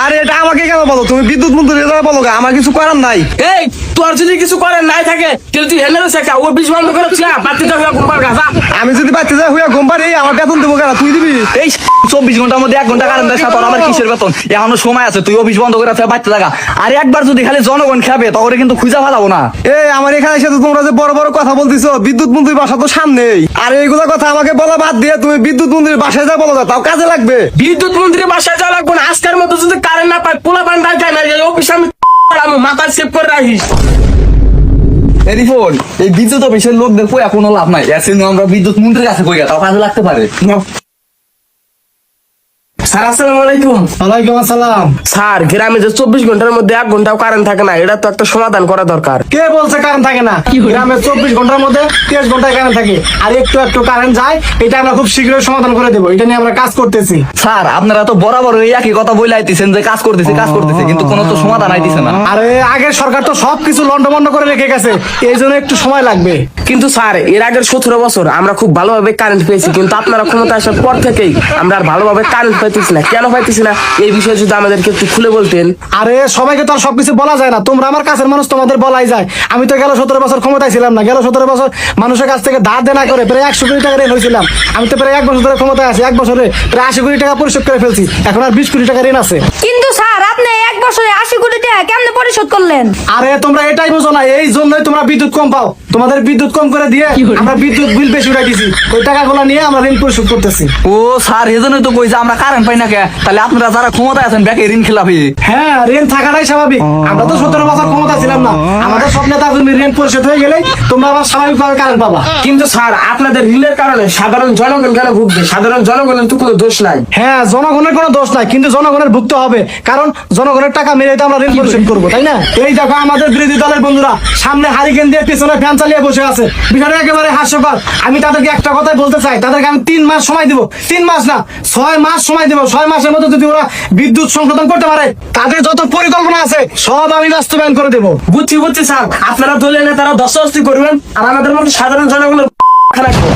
আরে এটা আমাকে কেন বলো? তুমি বিদ্যুৎ মন্ত্রী বলো, আমার কিছু করার নাই। এই তোর যদি কিছু করার নাই থাকে তাহলে তুই হেলে রয়েছে ও বিষ বন্ধ করে বাতিটা হয়ে ঘুরবার গাছা। আমি যদি বাচ্চা যাই হইয়া ঘুম পারি, আমার বেতন দেবো কেন? তুই দিবি? এই 24 ঘন্টার মধ্যে 1 ঘন্টা কারেন্ট দেয়, তোর আমার কিসের বেতন? এখনো সময় আছে, তুই অফিস বন্ধ করে বাড়তে থাকা। আর একবার যদি খালি জনগণ খাবে তখন কিন্তু খুঁজা ফেলাবো না। এই আমার এখানে এসে তো তোমরা যে বড় বড় কথা বলতেছো, বিদ্যুৎ মন্ত্রীর বাসা তো সামনেই। আর এইগুলো কথা আমাকে বলা বাদ দিয়ে তুমি বিদ্যুৎ মন্ত্রীর বাসায় যা বলো, তাও কাজে লাগবে। বিদ্যুৎ মন্ত্রীর বাসায় যাওয়া লাগবে না। আজকের মতো যদি কারেন্ট না পায় পোলা পান ডাকায় না, এই অফিস আমি মাথা সেভ করে রাখিস। রিপোর্ট, এই বিদ্যুৎ অফিসের লোকদের কই কোনো লাভ নাই। এর জন্য আমরা বিদ্যুৎ মন্ত্রীর কাছে কই তাও কাজে লাগতে পারে। স্যার আসসালামু আলাইকুম। ওয়ালাইকুম আসসালাম। স্যার গ্রামে যে 24 ঘন্টার মধ্যে 1 ঘন্টাও কারেন্ট থাকে না, এটা তো একটা সমাধান করা দরকার। কে বলছে কারেন্ট থাকে না? গ্রামে 24 ঘন্টার মধ্যে 23 ঘন্টায় কারেন্ট থাকে, আর একটু একটু কারেন্ট যায়। এটা আমরা খুব শীঘ্রই সমাধান করে দেবো, এটা নিয়ে আমরা কাজ করতেছি। স্যার আপনারা তো বরাবর এই একই কথা বলে আইতেছেন যে কাজ করতেছে, কিন্তু কোনো তো সমাধান আইতেছে না। আরে আগের সরকার তো সবকিছু লন্ডভন্ড করে রেখে গেছে, এই জন্য একটু সময় লাগবে। কিন্তু স্যার এর আগের 17 বছর আমরা খুব ভালোভাবে কারেন্ট পেয়েছি, কিন্তু আপনারা ক্ষমতা আসার পর থেকেই আমরা আর ভালোভাবে কারেন্ট পাইতেছি না। কেন পাইতেছি না এই বিষয়ে যদি আমাদেরকে একটু খুলে বলতেন। আরে সবাইকে তো আর সবকিছু বলা যায় না, তোমরা আমার কাছের মানুষ, তোমাদের বলাই যায়। আমি তো গেল 17 বছর ক্ষমতায় ছিলাম না, গেল 17 বছর মানুষের কাছ থেকে ধার দেনা করে প্রায় 100 কোটি টাকা ঋণ হয়েছিলাম। আমি তো প্রায় 1 বছর ধরে ক্ষমতায় আছি, 1 বছরে প্রায় 80 কোটি টাকা পরিশোধ করে ফেলছি, এখন আর 20 কোটি টাকা ঋণ আছে। কিন্তু স্যার আপনি 1 বছরে 80 কোটি টাকা কেমনে পরিশোধ করলেন? আরে তোমরা এটাই বোঝো না, এই জন্যই তোমরা বিদ্যুৎ কম পাও। তোমাদের বিদ্যুৎ কম করে দিয়ে আমরা বিদ্যুৎ বিল বেশি উঠাই দিছি, ওই টাকাগুলো নিয়ে আমরা ঋণ পরিশোধ করতেছি। ও স্যার, এজন্যই তো কই যে আমরা কারেন্ট পাই না কে। তাহলে আপনারা যারা ক্ষমতায় আছেন ব্যাকে ঋণ খেলাফি। হ্যাঁ, ঋণ থাকাটাই স্বাভাবিক। আমরা তো 17 বছর ক্ষমতা ছিলাম না, আমাদের সব নেতা তুমি ঋণ পরিশোধ হয়ে গেলেই তোমরা আবার স্বাভাবিকভাবে কারেন্ট পাবা। কিন্তু স্যার আপনাদের ঋণের কারণে সাধারণ জনগণ কেন ভুগবে? সাধারণ জনগণের তো কোনো দোষ নাই। হ্যাঁ, জনগণের কোনো দোষ নাই, কিন্তু জনগণের ভুগতে হবে, কারণ জনগণের টাকা মেরে তো আমরা ঋণ পরিশোধ করবো, তাই না? এই দেখো আমাদের বিরোধী দলের বন্ধুরা সামনে হারিকেন দিয়ে পিছনে ফ্যান চালিয়ে বসে আছে, বিষয়টা একেবারে হাস্যকর। আমি তাদেরকে একটা কথাই বলতে চাই, তাদেরকে আমি 3 মাস সময় দিব, 3 মাস না 6 মাস সময় দিব। 6 মাসের মধ্যে যদি ওরা বিদ্যুৎ সংশোধন করতে পারে, তাদের যত পরিকল্পনা আছে সব আমি বাস্তবায়ন করে দেবো। বুঝছি স্যার, আপনারা দলীয় নেতারা দশাস্তি করবেন আর আমাদের মতো সাধারণ জনগণের রাখবো।